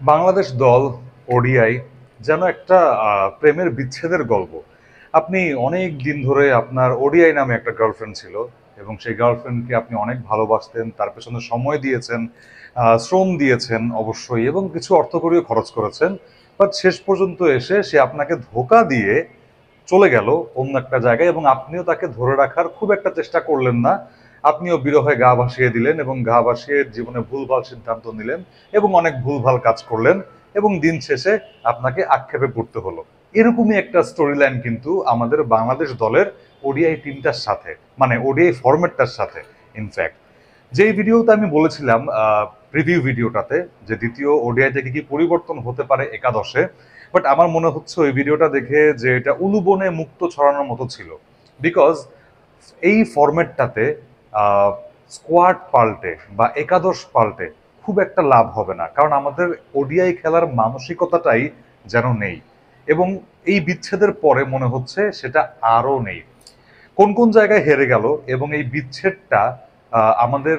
বাংলাদেশ দল ওডিআই যেন একটা প্রেমের বিচ্ছেদের গল্প। আপনি অনেক দিন ধরে আপনার ওডিআই নামে একটা গার্লফ্রেন্ড ছিল এবং সেই গার্লফ্রেন্ডকে আপনি অনেক ভালোবাসতেন, তার পেছনে সময় দিয়েছেন, শ্রম দিয়েছেন অবশ্যই, এবং কিছু অর্থকড়িও খরচ করেছেন। বাট শেষ পর্যন্ত এসে সে আপনাকে ধোঁকা দিয়ে চলে গেল অন্য একটা জায়গায়, এবং আপনিও তাকে ধরে রাখার খুব একটা চেষ্টা করলেন না। আপনিও বিরহে গা ভাসিয়ে দিলেন এবং গা ভাসিয়ে জীবনে ভুলভাল সিদ্ধান্ত নিলেন এবং অনেক ভুলভাল কাজ করলেন, এবং দিন শেষে আপনাকে আক্ষেপে পড়তে হলো। এরকমই একটা স্টোরি লাইন কিন্তু আমাদের বাংলাদেশ দলের ওডিআই টিমটার সাথে, মানে ওডিআই ফরম্যাটটার সাথে। ইনফ্যাক্ট যেই ভিডিওতে আমি বলেছিলাম, প্রিভিউ ভিডিওটাতে, যে দ্বিতীয় ওডিআই থেকে কি পরিবর্তন হতে পারে একাদশে, বাট আমার মনে হচ্ছে ওই ভিডিওটা দেখে যে এটা উলুবনে মুক্ত ছড়ানোর মতো ছিল। বিকজ এই ফরম্যাটটাতে স্কোয়াড পাল্টে বা একাদশ পাল্টে খুব একটা লাভ হবে না, কারণ আমাদের ওডিআই খেলার মানসিকতাটাই যেন নেই, এবং এই বিচ্ছেদের পরে মনে হচ্ছে সেটা আরও নেই। কোন কোন জায়গায় হেরে গেল এবং এই বিচ্ছেদটা আমাদের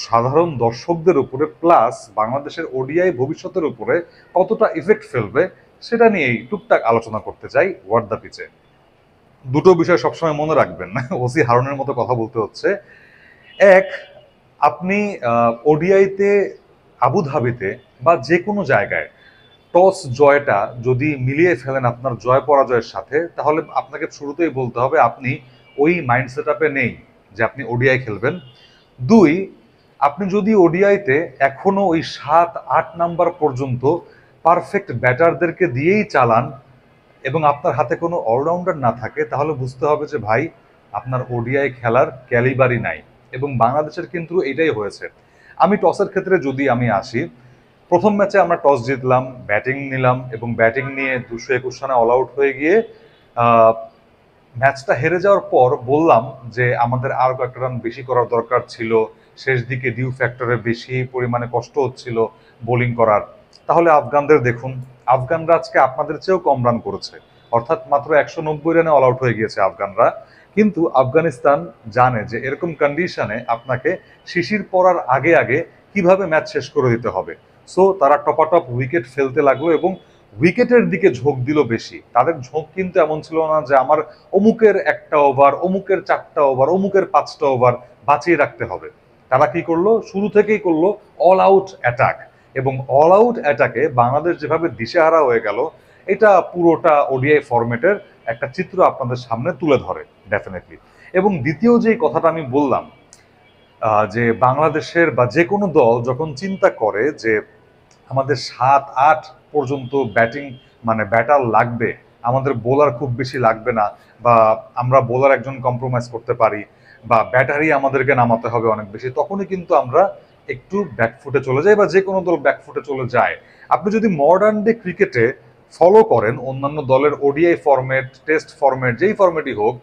সাধারণ দর্শকদের উপরে প্লাস বাংলাদেশের ওডিআই ভবিষ্যতের উপরে কতটা ইফেক্ট ফেলবে, সেটা নিয়েই টুকটাক আলোচনা করতে চাই ওয়াট দ্য পিচে। দুটো বিষয় সবসময় মনে রাখবেন, ওসি হারুনের মতো কথা বলতে হচ্ছে। এক, আপনি ওডিআইতে, আবুধাবিতে বা যে কোনো জায়গায় টস জয়টা যদি মিলিয়ে ফেলেন আপনার জয় পরাজয়ের সাথে, তাহলে আপনাকে শুরুতেই বলতে হবে আপনি ওই মাইন্ড সেট আপে নেই যে আপনি ওডিআই খেলবেন। দুই, আপনি যদি ওডিআইতে এখনো ওই 7-8 নাম্বার পর্যন্ত পারফেক্ট ব্যাটারদেরকে দিয়েই চালান এবং আপনার হাতে কোনো অলরাউন্ডার না থাকে, তাহলে বুঝতে হবে যে ভাই, আপনার ওডিআই খেলার ক্যালিবারই নাই। এবং বাংলাদেশের কিন্তু এটাই হয়েছে। আমি টসের ক্ষেত্রে যদি আমি আসি, প্রথম ম্যাচে আমরা টস জিতলাম, ব্যাটিং নিলাম এবং ব্যাটিং নিয়ে 221 রানে অল আউট হয়ে গিয়ে ম্যাচটা হেরে যাওয়ার পর বললাম যে আমাদের আরো কয়েকটা রান বেশি করার দরকার ছিল, শেষ দিকে ডিউ ফ্যাক্টরে বেশি পরিমাণে কষ্ট হচ্ছিল বোলিং করার। তাহলে আফগানদের দেখুন, আফগানরা আজকে আপনাদের চেয়েও কম রান করেছে, অর্থাৎ মাত্র 190 রানে অল আউট হয়ে গিয়েছে আফগানরা। কিন্তু আফগানিস্তান জানে যে এরকম কন্ডিশনে আপনাকে শিশির পড়ার আগে আগে কিভাবে ম্যাচ শেষ করে দিতে হবে। সো তারা টপাটপ উইকেট ফেলতে লাগলো এবং উইকেটের দিকে ঝোঁক দিল বেশি। তাদের ঝোঁক কিন্তু এমন ছিল না যে আমার অমুকের 1টা ওভার, অমুকের 4টা ওভার, অমুকের 5টা ওভার বাঁচিয়ে রাখতে হবে। তারা কি করলো, শুরু থেকেই করলো অল আউট অ্যাটাক, এবং অল আউট অ্যাটাকে বাংলাদেশ যেভাবে দিশেহারা হয়ে গেল, এটা পুরোটা ওডিআই ফরম্যাটের একটা চিত্র আপনাদের সামনে তুলে ধরে ডেফিনেটলি। এবং দ্বিতীয় যে কথাটা আমি বললাম, যে বাংলাদেশের বা যে কোনো দল যখন চিন্তা করে যে আমাদের 7-8 পর্যন্ত ব্যাটিং, মানে ব্যাটার লাগবে, আমাদের বোলার খুব বেশি লাগবে না, বা আমরা বোলার একজন কম্প্রোমাইজ করতে পারি, বা ব্যাটারই আমাদেরকে নামাতে হবে অনেক বেশি, তখনই কিন্তু আমরা একটু ব্যাকফুটে চলে যাই, বা যে কোনো দল ব্যাকফুটে চলে যায়। আপনি যদি মডার্ন ডে ক্রিকেটে ফলো করেন অন্যান্য দলের ওডিআই ফরম্যাট, টেস্ট ফরম্যাট, যেই ফরম্যাটই হোক,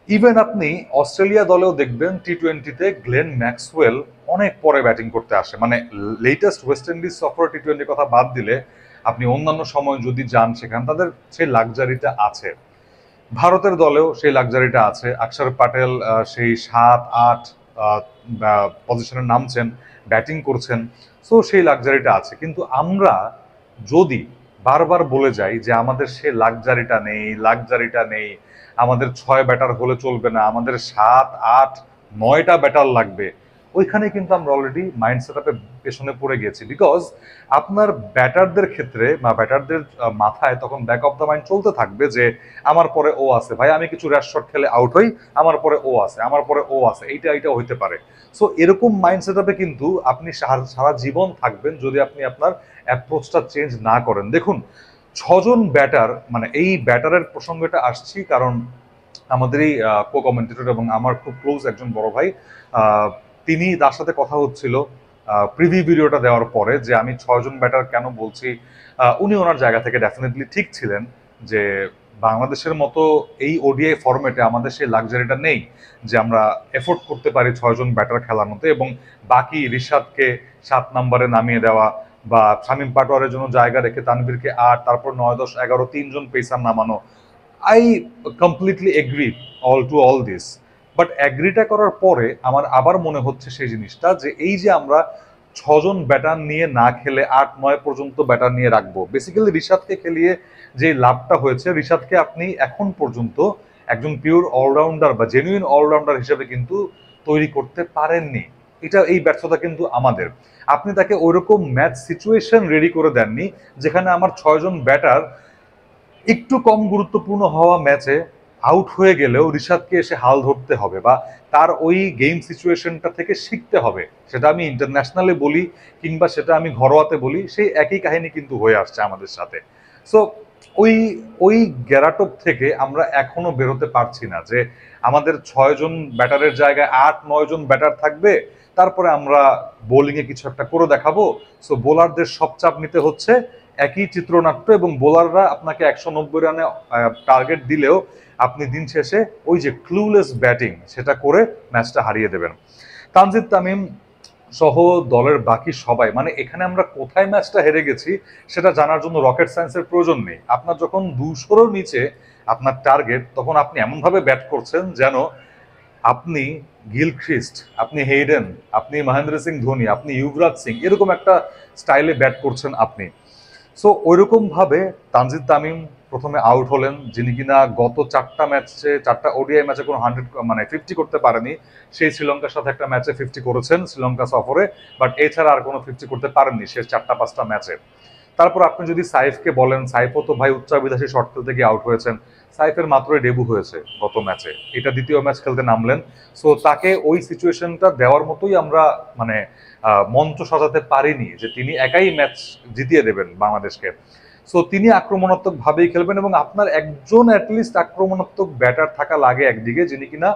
ইভেন আপনি অস্ট্রেলিয়া দলেও দেখবেন টি-20তে গ্লেন ম্যাক্সওয়েল অনেক পরে ব্যাটিং করতে আসে, মানে লেটেস্ট ওয়েস্ট ইন্ডিজ সফর টি-20 কথা বাদ দিলে আপনি অন্যান্য সময় যদি যান সেখানে তাদের সেই লাক্সারিটা আছে। ভারতের দলেও সেই লাক্সারিটা আছে, অক্ষর প্যাটেল সেই 7-8 পজিশনে নামছেন, ব্যাটিং করছেন। সো সেই লাক্সারিটা আছে, কিন্তু আমরা যদি বারবার বলে যাই যে আমাদের সে লাক্সারিটা নেই, লাক্সারিটা নেই, আমাদের 6 ব্যাটার হলে চলবে না, আমাদের 7-8-9টা ব্যাটার লাগবে, ওইখানে কিন্তু আমরা অলরেডি মাইন্ড সেট আপে পেছনে পড়ে গেছি। বিকজ আপনার ব্যাটারদের ক্ষেত্রে বা ব্যাটারদের মাথায় তখন ব্যাক অফ দ্য মাইন্ড চলতে থাকবে যে আমার পরে ও আছে, ভাই আমি কিছু র্যাশ শট খেলে আউট হই, আমার পরে ও আছে, আমার পরে ও আছে, এইটা এইটা হইতে পারে। সো এরকম মাইন্ড সেট আপে কিন্তু আপনি সারা জীবন থাকবেন যদি আপনি আপনার অ্যাপ্রোচটা চেঞ্জ না করেন। দেখুন, 6জন ব্যাটার, মানে এই ব্যাটারের প্রসঙ্গটা আসছি কারণ আমাদেরই কো কমেন্টেটর এবং আমার খুব ক্লোজ একজন বড় ভাই, তিনি, তার সাথে কথা হচ্ছিল প্রিভিউ ভিডিওটা দেওয়ার পরে যে আমি 6জন ব্যাটার কেন বলছি। উনি ওনার জায়গা থেকে ডেফিনেটলি ঠিক ছিলেন যে বাংলাদেশের মতো এই ওডিআই ফরম্যাটে আমাদের সেই লাক্সারিটা নেই যে আমরা এফোর্ড করতে পারি 6জন ব্যাটার খেলার মতো, এবং বাকি রিশাদকে 7 নম্বরে নামিয়ে দেওয়া, বা শামীম পাটোয়ারের জন্য জায়গা রেখে তানভীরকে 8, তারপর 9, 10, 11 3জন পেসার নামানো। I completely agree all this, but অ্যাগ্রিটা করার পরে আমার আবার মনে হচ্ছে সেই জিনিসটা যে এই যে আমরা 6 জন ব্যাটার নিয়ে না খেলে 8-9 পর্যন্ত ব্যাটার নিয়ে রাখবো। বেসিক্যালি রিশাদকে খেলিয়ে যে লাভটা হয়েছে, রিশাদকে আপনি এখন পর্যন্ত একজন পিওর অলরাউন্ডার বা জেনুইন অলরাউন্ডার হিসেবে কিন্তু তৈরি করতে পারেননি। এই ব্যর্থতা কিন্তু আমাদের। আপনি তাকে ওইরকম ম্যাচ সিচুয়েশন রেডি করে দেননি যেখানে আমার 6 জন ব্যাটার একটু কম গুরুত্বপূর্ণ হওয়া ম্যাচে আউট হয়ে গেলেও রিশাদকে এসে হাল ধরতে হবে বা তার ওই গেম সিচুয়েশনটা থেকে শিখতে হবে। সেটা আমি ইন্টারন্যাশনালে বলি কিংবা সেটা আমি ঘরোয়াতে বলি, সেই একই কাহিনী কিন্তু হয়ে আসছে আমাদের সাথে। সো ওই ওই গ্যারাটপ থেকে আমরা এখনো বেরোতে পারছি না যে আমাদের 6 জন ব্যাটারের জায়গায় 8-9 জন ব্যাটার থাকবে, তারপরে আমরা বোলিংয়ে কিছু একটা করে দেখাবো। সো বোলারদের সব চাপ নিতে হচ্ছে, একই চিত্রনাট্য, এবং বোলাররা আপনাকে 190 রানে টার্গেট দিলেও আপনি দিন শেষে ওই যে ক্লুলেস ব্যাটিং সেটা করে ম্যাচটা হারিয়ে দেবেন। তানজিদ তামিম সহ দলের বাকি সবাই, মানে এখানে আমরা কোথায় ম্যাচটা হেরে গেছি সেটা জানার জন্য রকেট সায়েন্সের প্রয়োজন নেই। আপনার যখন 200-এর নিচে আপনার টার্গেট, তখন আপনি এমনভাবে ব্যাট করছেন যেন আপনি গিলক্রিস্ট, আপনি হেইডেন, আপনি মহেন্দ্র সিং ধোনি, আপনি যুবরাজ সিং, এরকম একটা স্টাইলে ব্যাট করছেন আপনি। সো ওইরকম ভাবে তানজিদ তামিম প্রথমে আউট হলেন, যিনি কিনা গত 4টা ওডিআই ম্যাচে কোনো 50 করতে পারেনি। সেই শ্রীলঙ্কার সাথে একটা ম্যাচে 50 করেছেন শ্রীলঙ্কা সফরে, বাট এছাড়া আর কোনো 50 করতে পারেননি শেষ 4-5টা ম্যাচে। তারপর আপনি যদি সাইফকে বলেন, সাইফও তো ভাই উচ্চাভিলাষী শট খেলতে গিয়ে আউট হয়েছেন। সাইফের মাত্রই ডেবু হয়েছে গত ম্যাচে, এটা দ্বিতীয় ম্যাচ খেলতে নামলেন। সো তাকে ওই সিচুয়েশনটা দেওয়ার মতোই আমরা মানে মঞ্চ সাজাতে পারিনি যে তিনি একাই ম্যাচ জিতিয়ে দেবেন বাংলাদেশকে। সো তিনি আক্রমণাত্মক ভাবেই খেলবেন এবং আপনার একজন অ্যাটলিস্ট আক্রমণাত্মক ব্যাটার থাকা লাগে একদিকে, যিনি কিনা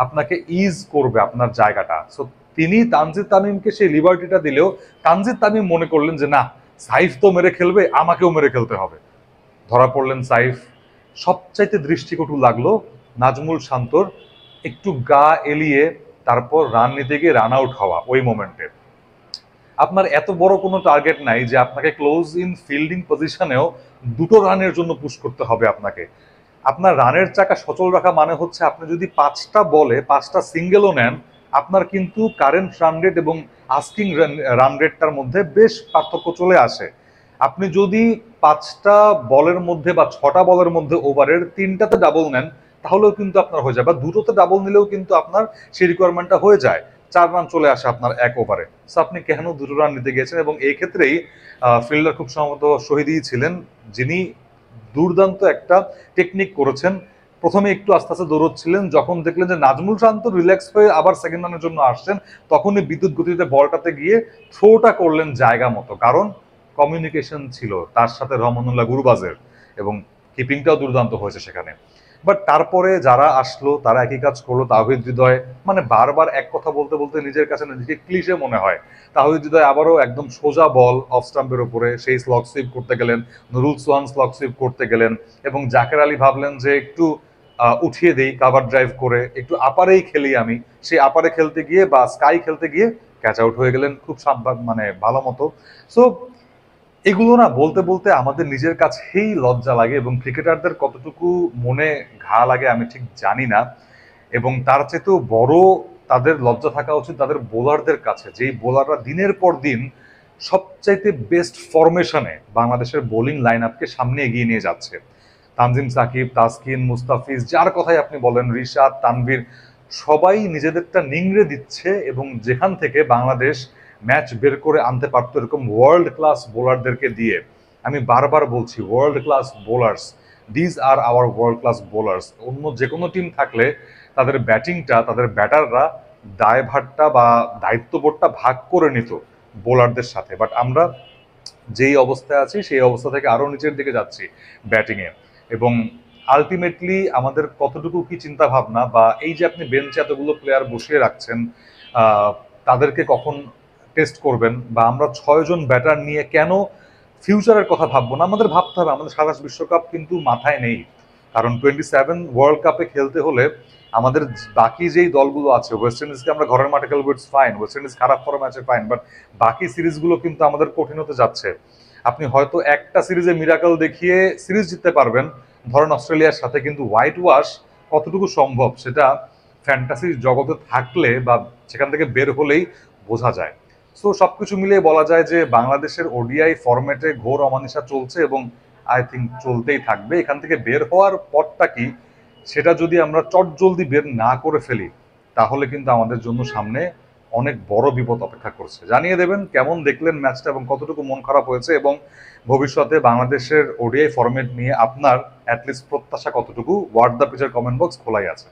আপনাকে ইজ করবে আপনার জায়গাটা। সো তিনি তানজিদ তামিমকে সেই লিবার্টিটা দিলেও তানজিদ তামিম মনে করলেন যে না, সাইফ তো মেরে খেলবে, আমাকেও মেরে খেলতে হবে। ধরা পড়লেন সাইফ। সবচাইতে দৃষ্টিকটু লাগলো নাজমুল শান্তর একটু গা এলিয়ে তারপর রান নিতে গিয়ে রান আউট হওয়া ওই মোমেন্টে। আপনার এত বড় কোনো টার্গেট নাই যে আপনাকে ক্লোজ ইন ফিল্ডিং পজিশনেও 2টো রানের জন্য পুশ করতে হবে আপনাকে। আপনার রানের চাকা সচল রাখা মানে হচ্ছে আপনি যদি 5টা বলে 5টা সিঙ্গেলও নেন, আপনার কিন্তু কারেন্ট রান রেট এবং আস্কিং রান রেটটার মধ্যে বেশ পার্থক্য চলে আসে। আপনি যদি 5টা বলের মধ্যে বা 6টা বলের মধ্যে ওভারের 3টাতে ডাবল নেন, তাহলেও কিন্তু আপনার হয়ে যায়, বা 2টোতে ডাবল নিলেও কিন্তু আপনার সেই রিকোয়ারমেন্টটা হয়ে যায়। 4 রান চলে আসে আপনার এক ওভারে। সো আপনি কেন 2টো রান নিতে গিয়েছেন? এবং এই ক্ষেত্রেই ফিল্ডার খুব সম্ভবত শহীদই ছিলেন, যিনি দুর্দান্ত একটা টেকনিক করেছেন। প্রথমে একটু আস্তে আস্তে দৌড়চ্ছিলেন, যখন দেখলেন যে নাজমুল শান্ত রিল্যাক্স হয়ে আবার সেকেন্ড রানের জন্য আসছেন, তখনই বিদ্যুৎ গতিতে বলটাতে গিয়ে থ্রোটা করলেন জায়গা মতো, কারণ কমিউনিকেশন ছিল তার সাথে রহমানুল্লাহ গুরবাজের, এবং কিপিংটাও দুর্দান্ত হয়েছে সেখানে। বাট তারপরে যারা আসলো তারা একই কাজ করলো। তাওহিদ হৃদয় মানে বারবার এক কথা বলতে বলতে নিজের কাছে নিজেকে ক্লিশে মনে হয়। তাওহিদ হৃদয় আবারও একদম সোজা বল অফ স্টাম্পের উপরে সেই স্লগ সুইপ করতে গেলেন, নুরুল সোহান স্লগ সুইপ করতে গেলেন, এবং জাকের আলী ভাবলেন যে একটু উঠিয়ে দেই কাভার ড্রাইভ করে, একটু আপারেই খেলি আমি। সেই আপারে খেলতে গিয়ে বা স্কাই খেলতে গিয়ে ক্যাচ আউট হয়ে গেলেন খুব মানে ভালো মতো। সো এগুলো না বলতে বলতে আমাদের নিজের কাছেই লজ্জা লাগে, এবং ক্রিকেটারদের কতটুকু মনে ঘা লাগে আমি ঠিক জানি না। এবং তার চেয়েতেও বড় তাদের লজ্জা থাকা উচিত তাদের বোলারদের কাছে, যেই বোলাররা দিনের পর দিন সবচাইতে বেস্ট ফরমেশনে বাংলাদেশের বোলিং লাইন আপকে সামনে এগিয়ে নিয়ে যাচ্ছে। তানজিম সাকিব, তাসকিন, মুস্তাফিজ, যার কথাই আপনি বলেন, রিশাদ, তানভীর, সবাই নিজেদেরটা নিংড়ে দিচ্ছে, এবং যেখান থেকে বাংলাদেশ ম্যাচ বের করে আনতে পারতো এরকম ওয়ার্ল্ড ক্লাস বোলারদেরকে দিয়ে। আমি বারবার বলছি, world class bowlers, these are our world class bowlers. অন্য যে কোনো টিম থাকলে তাদের ব্যাটিংটা, তাদের ব্যাটাররা দায়ভারটা বা দায়িত্ববোধটা ভাগ করে নিত বোলারদের সাথে। বাট আমরা যেই অবস্থায় আছি সেই অবস্থা থেকে আরো নিচের দিকে যাচ্ছি ব্যাটিংয়ে। এবং আলটিমেটলি আমাদের কতটুকু কি চিন্তা ভাবনা, বা এই যে আপনি বেঞ্চে এতগুলো প্লেয়ার বসিয়ে রাখছেন, তাদেরকে কখন টেস্ট করবেন, বা আমরা 6 জন ব্যাটার নিয়ে কেন ফিউচারের কথা ভাববো না? আমাদের ভাবতে হবে, আমাদের 27 বিশ্বকাপ কিন্তু মাথায় নেই। কারণ 27 ওয়ার্ল্ড কাপে খেলতে হলে আমাদের বাকি যেই দলগুলো আছে, ওয়েস্ট ইন্ডিজকে আমরা ঘরের মাঠে খেলবো, ইটস ফাইন, ওয়েস্ট ইন্ডিজ খারাপ ফর্মে আছে, ফাইন, বাট বাকি সিরিজগুলো কিন্তু আমাদের কঠিন হতে যাচ্ছে। আপনি হয়তো একটা সিরিজে মিরাকল দেখিয়ে সিরিজ জিততে পারবেন, ধরেন অস্ট্রেলিয়ার সাথে, কিন্তু হোয়াইট ওয়াশ কতটুকু সম্ভব সেটা ফ্যান্টাসির জগতে থাকলে বা সেখান থেকে বের হলেই বোঝা যায়। সো সবকিছু মিলিয়ে বলা যায় যে বাংলাদেশের ওডিআই ফরম্যাটে ঘোর অমানিসা চলছে এবং আই থিঙ্ক চলতেই থাকবে। এখান থেকে বের হওয়ার পথটা কি, সেটা যদি আমরা চটজলদি বের না করে ফেলি তাহলে কিন্তু আমাদের জন্য সামনে অনেক বড় বিপদ অপেক্ষা করছে। জানিয়ে দেবেন কেমন দেখলেন ম্যাচটা এবং কতটুকু মন খারাপ হয়েছে, এবং ভবিষ্যতে বাংলাদেশের ওডিআই ফরম্যাট নিয়ে আপনার অ্যাটলিস্ট প্রত্যাশা কতটুকু। ওয়ার্ড দ্য পিচের কমেন্ট বক্স খোলাই আছে।